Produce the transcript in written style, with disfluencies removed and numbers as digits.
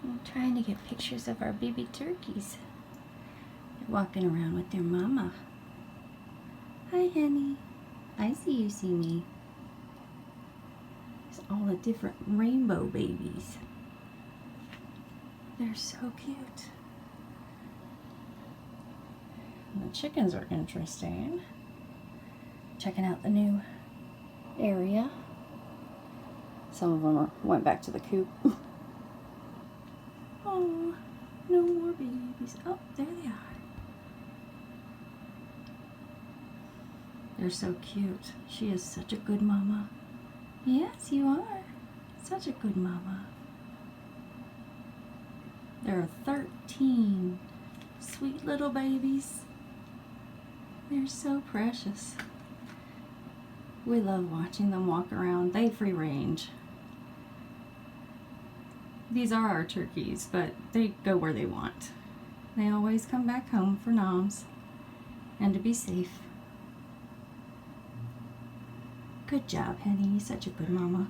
I'm trying to get pictures of our baby turkeys. They're walking around with their mama. Hi, honey. I see you see me. There's all the different rainbow babies. They're so cute. And the chickens are interesting. Checking out the new area. Some of them went back to the coop. Oh, no more babies. Oh, there they are. They're so cute. She is such a good mama. Yes, you are. Such a good mama. There are 13 sweet little babies. They're so precious. We love watching them walk around. They free range. These are our turkeys, but they go where they want. They always come back home for noms and to be safe. Good job, honey. You're such a good mama.